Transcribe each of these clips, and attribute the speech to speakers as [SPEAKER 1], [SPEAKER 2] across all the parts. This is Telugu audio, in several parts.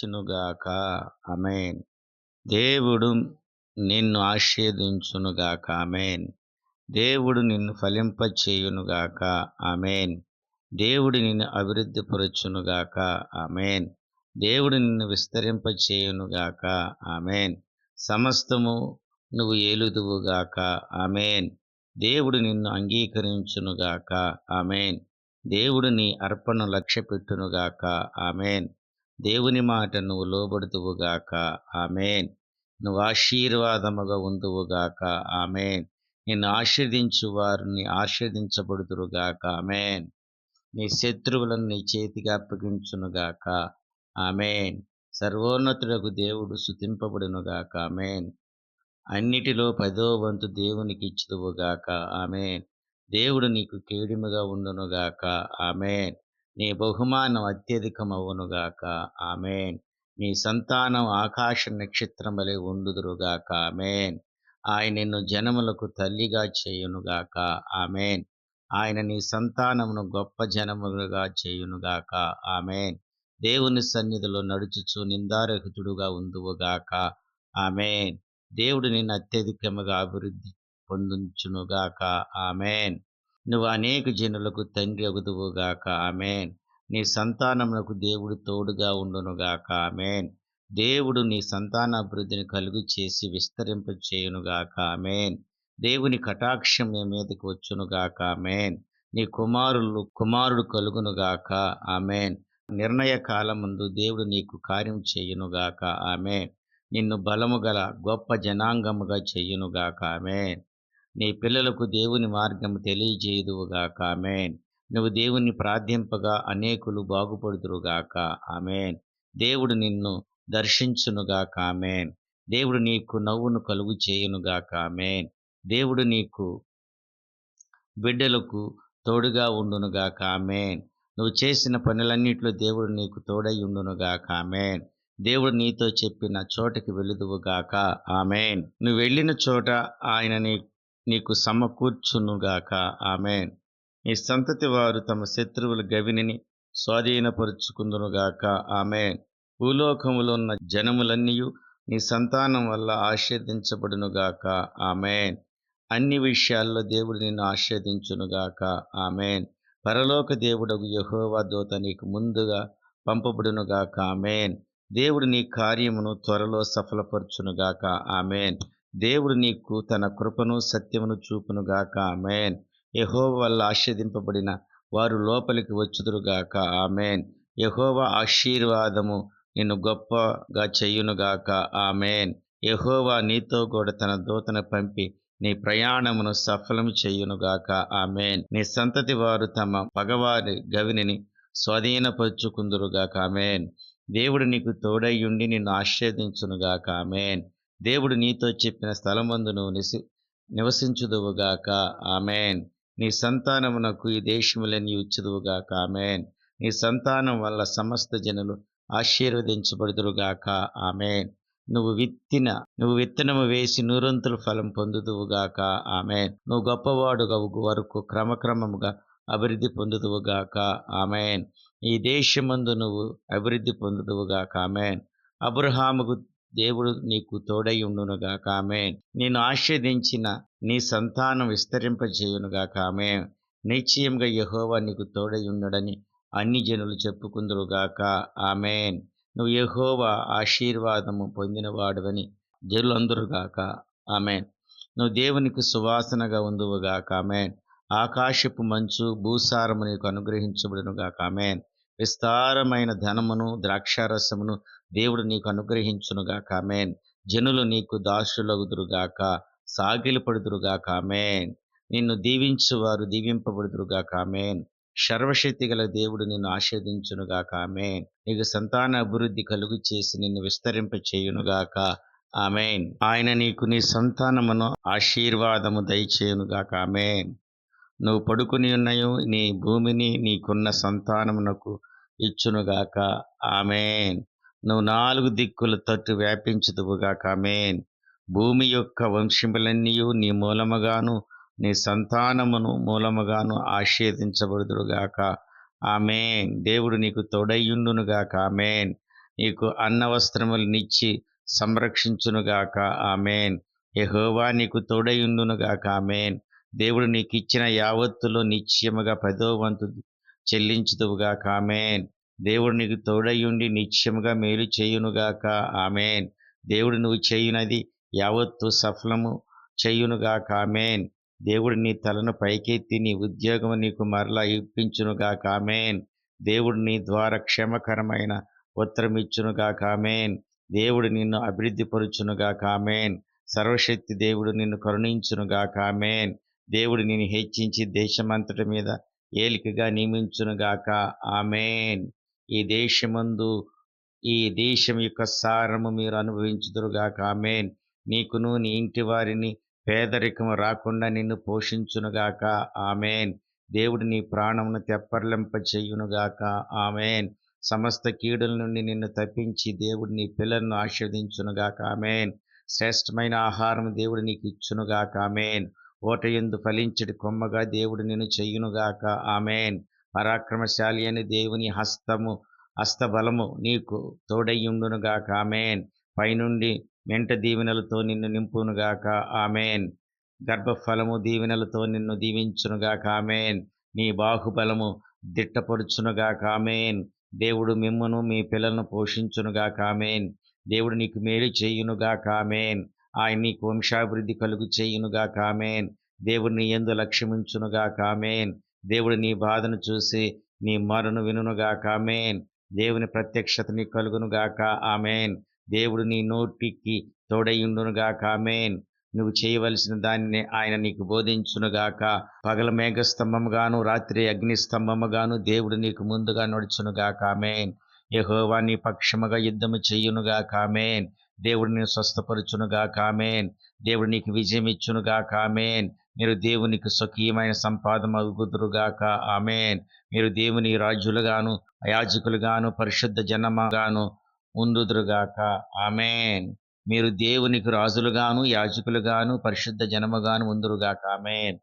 [SPEAKER 1] చునుగాక. ఆమేన్. దేవుడు నిన్ను ఆశీర్వదించునుగాక. ఆమేన్. దేవుడు నిన్ను ఫలింపచేయునుగాక. ఆమేన్. దేవుడు నిన్ను అభివృద్ధి పరచునుగాక. ఆమేన్. దేవుడు నిన్ను విస్తరింపచేయునుగాక. ఆమేన్. సమస్తము నువ్వు ఏలుదువుగాక. ఆమేన్. దేవుడు నిన్ను అంగీకరించునుగాక. ఆమేన్. దేవుడు నీ అర్పణను లక్ష్యపెట్టునుగాక. ఆమేన్. దేవుని మాట నువ్వు లోబడుదువుగాక. ఆమేన్. నువ్వు ఆశీర్వాదముగా ఉందువుగాక. ఆమేన్. నిన్ను ఆశీర్వదించు వారిని ఆశీర్వదించబడుదురుగాక. ఆమేన్. నీ శత్రువులను నీ చేతికి అప్పగించునుగాక. ఆమేన్. సర్వోన్నతుడగు దేవుడు స్తుతింపబడునుగాక. ఆమేన్. అన్నిటిలో 10వ వంతు దేవునికి ఇచ్చుదువుగాక. ఆమేన్. దేవుడు నీకు కేడిముగా ఉండునుగాక. ఆమేన్. నీ బహుమానం అత్యధికమవునుగాక. ఆమేన్. నీ సంతానం ఆకాశ నక్షత్రం వలె ఉండుదురుగాక. ఆమేన్. ఆయన నిన్ను జనములకు తల్లిగా చేయునుగాక. ఆమేన్. ఆయన నీ సంతానమును గొప్ప జనములుగా చేయునుగాక. ఆమేన్. దేవుని సన్నిధిలో నడుచుచు నిందారహితుడుగా ఉందువుగాక. ఆమేన్. దేవుడు నిన్ను అత్యధికముగా అభివృద్ధి పొందించునుగాక. ఆమేన్. నువ్వు అనేక జనులకు తండ్రి అగుదువుగాక. ఆమేన్. నీ సంతానమునకు దేవుడు తోడుగా ఉండునుగాక. ఆమేన్. దేవుడు నీ సంతానాభివృద్ధిని కలుగు చేసి విస్తరింపచేయునుగాక. ఆమేన్. దేవుని కటాక్షం నీ మీదకి వచ్చునుగాక. ఆమేన్. నీ కుమారుడు కలుగునుగాక. ఆమేన్. నిర్ణయ కాలమందు దేవుడు నీకు కార్యం చేయునుగాక. ఆమేన్. నిన్ను బలము గల గొప్ప జనాంగముగా చెయ్యునుగాక. ఆమేన్. నీ పిల్లలకు దేవుని మార్గము తెలియజేయుదువుగాక. ఆమేన్. నువ్వు దేవుని ప్రార్థింపగా అనేకులు బాగుపడుదురుగాక. ఆమేన్. దేవుడు నిన్ను దర్శించునుగాక. ఆమేన్. దేవుడు నీకు నవ్వును కలుగు చేయునుగాక. ఆమేన్. దేవుడు నీకు బిడ్డలకు తోడుగా ఉండునుగాక. ఆమేన్. నువ్వు చేసిన పనులన్నిట్లో దేవుడు నీకు తోడై ఉండునుగాక. ఆమేన్. దేవుడు నీతో చెప్పిన చోటకి వెళుదువుగాక. ఆమేన్. నువ్వు వెళ్ళిన చోట ఆయన నీకు సమకూర్చునుగాక. ఆమేన్. నీ సంతతి వారు తమ శత్రువుల గవినిని స్వాధీనపరుచుకుందునుగాక. ఆమేన్. భూలోకములో ఉన్న జనములన్నీయు నీ సంతానం వల్ల ఆశీర్వదించబడునుగాక. ఆమేన్. అన్ని విషయాల్లో దేవుడు నిన్ను ఆశీర్వదించునుగాక. ఆమేన్. పరలోక దేవుడగు యెహోవా దూత నీకు ముందుగా పంపబడునుగాక. ఆమేన్. దేవుడు నీ కార్యమును త్వరలో సఫలపరచునుగాక. ఆమేన్. దేవుడు నీకు తన కృపను సత్యమును చూపునుగాక. ఆమేన్. యెహోవా వల్ల ఆశీర్వదింపబడిన వారు లోపలికి వచ్చుదురుగాక. ఆమేన్. యెహోవా ఆశీర్వాదము నిన్ను గొప్పగా చెయ్యునుగాక. ఆమేన్. యెహోవా నీతో కూడా తన దూతను పంపి నీ ప్రయాణమును సఫలము చెయ్యునుగాక. ఆమేన్. నీ సంతతి వారు తమ పగవారి గవినిని స్వాధీనపరుచుకుందురుగాక. ఆమేన్. దేవుడు నీకు తోడయ్యుండి నిన్ను ఆశీర్వదించునుగాక. ఆమేన్. దేవుడు నీతో చెప్పిన స్థలమందు నువ్వు నివసించుదువుగాక. ఆమేన్. నీ సంతానమునకు ఈ దేశములన్నీ ఇచ్చుదువుగాక. ఆమేన్. నీ సంతానం వల్ల సమస్త జనులు ఆశీర్వదించబడుదురుగాక. ఆమేన్. నువ్వు విత్తనము వేసి నూరంతుల ఫలం పొందుదువుగాక. ఆమేన్. నువ్వు గొప్పవాడుగా వరకు క్రమక్రమముగా అభివృద్ధి పొందుదువుగాక. ఆమేన్. ఈ దేశమందు నువ్వు అభివృద్ధి పొందుదువుగాక. ఆమేన్. అబ్రహాముకు దేవుడు నీకు తోడై ఉండునుగాక. ఆమేన్. నిన్ను ఆశీర్వదించిన నీ సంతానం విస్తరింపజేయునుగాక. ఆమేన్. నిశ్చయంగా యెహోవా నీకు తోడై ఉన్నాడని అన్ని జనులు చెప్పుకుందురుగాక. ఆమేన్. నువ్వు యెహోవా ఆశీర్వాదము పొందినవాడవని జనులందరుగాక. ఆమేన్. నువ్వు దేవునికి సువాసనగా ఉందువుగాక. ఆమేన్. ఆకాశపు మంచు భూసారము నీకు అనుగ్రహించబడునుగాక. ఆమేన్. విస్తారమైన ధనమును ద్రాక్షారసమును దేవుడు నీకు అనుగ్రహించునుగాక. ఆమేన్. జనులు నీకు దాసులగుదురుగాక. సాగిలపడుదురుగాక. ఆమేన్. నిన్ను దీవించువారు దీవింపబడుదురుగాక. ఆమేన్. సర్వశక్తి గల దేవుడు నిన్ను ఆశీర్వదించునుగాక. ఆమేన్. నీకు సంతాన అభివృద్ధి కలుగు చేసి నిన్ను విస్తరింప చేయునుగాక. ఆమేన్. ఆయన నీకు నీ సంతానమును ఆశీర్వాదము దయచేయునుగాక. ఆమేన్. నువ్వు పడుకుని ఉన్నయు నీ భూమిని నీకున్న సంతానమునకు ఇచ్చునుగాక. ఆమేన్. నువ్వు 4 దిక్కుల తట్టు వ్యాపించుదువుగాక. ఆమేన్. భూమి యొక్క వంశములన్నీయు నీ మూలముగాను నీ సంతానమును మూలముగాను ఆశీర్వదించబడుదురుగాక. ఆమేన్. దేవుడు నీకు తోడయ్యుండునుగాక. ఆమేన్. నీకు అన్నవస్త్రములనిచ్చి సంరక్షించునుగాక. ఆమేన్. యెహోవా నీకు తోడయుండునుగాక. ఆమేన్. దేవుడు నీకిచ్చిన యావత్తులో నిశ్చయముగా 10వ వంతు చెల్లించుదువుగాక. ఆమేన్. దేవుడు నీకు తోడయుండి నిశ్చయముగా మేలు చేయునుగాక. ఆమేన్. దేవుడు నువ్వు చేయునది యావత్తు సఫలము చేయునుగాక. ఆమేన్. దేవుడు నీ తలను పైకెత్తి నీ ఉద్యోగము నీకు మరలా ఇప్పించునుగాక. ఆమేన్. దేవుడు నీ ద్వారా క్షేమకరమైన ఉత్తరమిచ్చునుగాక. ఆమేన్. దేవుడు నిన్ను అభివృద్ధి పరుచునుగాక. ఆమేన్. సర్వశక్తి దేవుడు నిన్ను కరుణించునుగాక. ఆమేన్. దేవుడు నిన్ను హెచ్చించి దేశమంతటి మీద ఏలికగా నియమించునుగాక. ఆమేన్. ఈ దేశమందు ఈ దేశం యొక్క సారము మీరు అనుభవించుదురుగాక. ఆమేన్. నీకును నీ ఇంటి వారిని పేదరికము రాకుండా నిన్ను పోషించునుగాక. ఆమేన్. దేవుడు నీ ప్రాణమును తెప్పర్లింప చేయునుగాక. ఆమేన్. సమస్త కీడుల నుండి నిన్ను తప్పించి దేవుడు నీ పిల్లలను ఆశీర్వదించునుగాక. ఆమేన్. శ్రేష్టమైన ఆహారం దేవుడు నీకు ఇచ్చునుగాక. ఆమేన్. ఓటయందు ఫలించడి కొమ్మగా దేవుడు నిన్ను చెయ్యునుగాక. ఆమేన్. పరాక్రమశాలి అని దేవుని హస్తబలము నీకు తోడయ్యుండునుగాక. ఆమేన్. పైనుండి మెంట దీవెనలతో నిన్ను నింపునుగాక. ఆమేన్. గర్భఫలము దీవెనలతో నిన్ను దీవించునుగాక. ఆమేన్. నీ బాహుబలము దిట్టపరుచునుగాక. ఆమేన్. దేవుడు మిమ్మును మీ పిల్లలను పోషించునుగాక. ఆమేన్. దేవుడు నీకు మేలు చేయునుగాక. ఆమేన్. ఆయన నీకు వంశాభివృద్ధి కలుగు చేయునుగాక. ఆమేన్. దేవుడు నీ యందు లక్ష్యముంచునుగాక. ఆమేన్. దేవుడు నీ బాధను చూసి నీ మొరను వినుగాక. ఆమేన్. దేవుని ప్రత్యక్షత నీకు కలుగునుగాక. ఆమేన్. దేవుడు నీ నోటికి తోడయుండునుగాక. ఆమేన్. నువ్వు చేయవలసిన దానిని ఆయన నీకు బోధించునుగాక. పగల మేఘస్తంభముగాను రాత్రి అగ్నిస్తంభముగాను దేవుడు నీకు ముందుగా నడుచునుగాక. ఆమేన్. యెహోవా నీ పక్షముగా యుద్ధము చేయునుగాక. ఆమేన్. దేవుడు నిన్ను స్వస్థపరచునుగాక. ఆమేన్. దేవుడు నీకు విజయం ఇచ్చునుగాక. ఆమేన్. మీరు దేవునికి స్వకీయమైన సంపాదమగుదురుగాక. ఆమేన్. మీరు దేవుని రాజులుగాను యాజకులుగాను పరిశుద్ధ జనముగాను ఉండుదురుగాక. ఆమేన్. మీరు దేవునికి రాజులుగాను యాజకులుగాను పరిశుద్ధ జనముగాను ఉందురుగాక. ఆమేన్.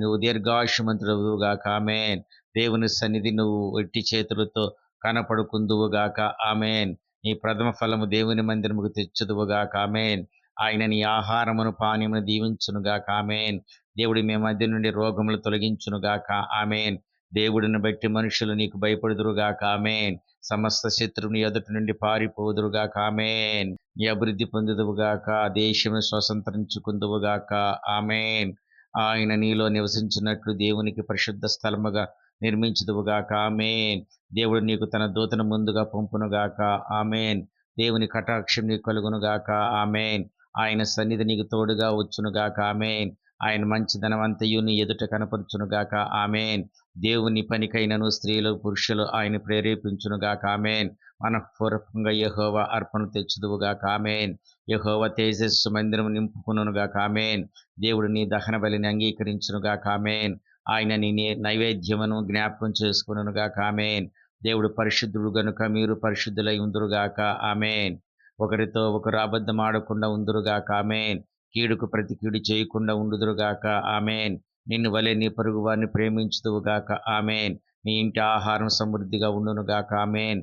[SPEAKER 1] నువ్వు దీర్ఘాయుష్మంతుడవుగాక. ఆమేన్. దేవుని సన్నిధి నువ్వు ఎట్టి చేతులతో కనపడుకుందువుగాక. ఆమేన్. నీ ప్రథమ ఫలము దేవుని మందిరముకు తెచ్చుదువుగాక. ఆమేన్. ఆయన నీ ఆహారమును పానీయమును దీవించునుగాక. ఆమేన్. దేవుడు మీ మధ్య నుండి రోగములు తొలగించునుగాక. ఆమేన్. దేవుడిని బట్టి మనుషులు నీకు భయపడుదురుగాక. ఆమేన్. సమస్త శత్రువుని ఎదుటి నుండి పారిపోదురుగాక. ఆమేన్. నీ అభివృద్ధి పొందుదువుగాక. దేశమును స్వతంత్రించుకుందువుగాక. ఆమేన్. ఆయన నీలో నివసించినట్లు దేవునికి పరిశుద్ధ స్థలముగా నిర్మించుదువుగాక. ఆమేన్. దేవుడు నీకు తన దూతను ముందుగా పంపునుగాక. ఆమేన్. దేవుని కటాక్షం నీకు కలుగునుగాక. ఆమేన్. ఆయన సన్నిధి నీకు తోడుగా వచ్చునుగాక. ఆమేన్. ఆయన మంచిదనమంతయు నీ ఎదుట కనపరుచునుగాక. ఆమేన్. దేవుని పనికైనను స్త్రీలు పురుషులు ఆయన ప్రేరేపించునుగాక. ఆమేన్. మనఃపూర్వకంగా యెహోవా అర్పణ తెచ్చుదువుగాక. ఆమేన్. యెహోవా తేజస్సు మందిరం నింపుకునుగాక. ఆమేన్. దేవుడు నీ దహన బలిని అంగీకరించునుగాక. ఆమేన్. ఆయన నీ నైవేద్యమును జ్ఞాపకం చేసుకునుగాక. ఆమేన్. దేవుడు పరిశుద్ధుడు గనుక మీరు పరిశుద్ధులై ఉందురుగాక. ఆమేన్. ఒకరితో ఒకరు అబద్ధమాడకుండా ఉందురుగాక. ఆమేన్. కీడుకు ప్రతి కీడు చేయకుండా ఉండుదురుగాక. ఆమేన్. నిన్ను వలె నీ పొరుగు వారిని ప్రేమించుదువుగాక. ఆమేన్. నీ ఇంటి ఆహారం సమృద్ధిగా ఉండునుగాక. ఆమేన్.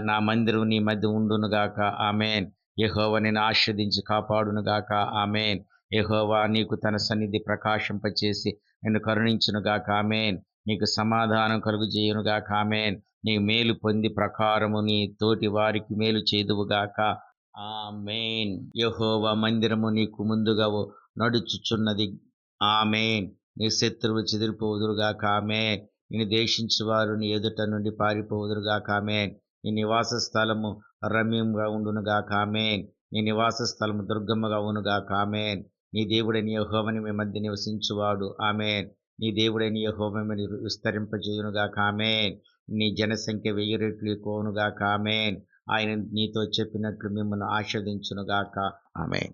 [SPEAKER 1] నా మందిరం నీ మధ్య ఉండునుగాక. ఆమేన్. యెహోవా నిన్ను ఆశీర్వదించి కాపాడునుగాక. ఆమేన్. యెహోవా నీకు తన సన్నిధి ప్రకాశింపచేసి నిన్ను కరుణించునుగాక. ఆమేన్. నీకు సమాధానం కలుగుజేయునుగాక. ఆమేన్. నీ మేలు పొంది ప్రకారము నీ తోటి వారికి మేలు చేదువుగాక. ఆమేన్. యెహోవా మందిరము నీకు ముందుగా నడుచుచున్నది. ఆమేన్. నీ శత్రువు చెదిరిపోవుదురుగాక. ఆమేన్. నిన్ను ద్వేషించువారు నీ ఎదుట నుండి పారిపోవుదురుగాక. ఆమేన్. నీ నివాస స్థలము రమ్యంగా ఉండునుగాక. ఆమేన్. నీ నివాస స్థలము దుర్గమ్మగా ఉండుగాక. ఆమేన్. నీ దేవుడైన యెహోవాని మీ మధ్య నివసించువాడు. ఆమేన్. నీ దేవుడైన యెహోవా మిమ్మల్ని విస్తరింపజేయునుగాక. ఆమేన్. నీ జనసంఖ్య 1000 రెట్లు ఎక్కువనుగాక. ఆమేన్. ఆయన నీతో చెప్పినట్లు మిమ్మల్ని ఆశీర్వదించునుగాక. ఆమేన్.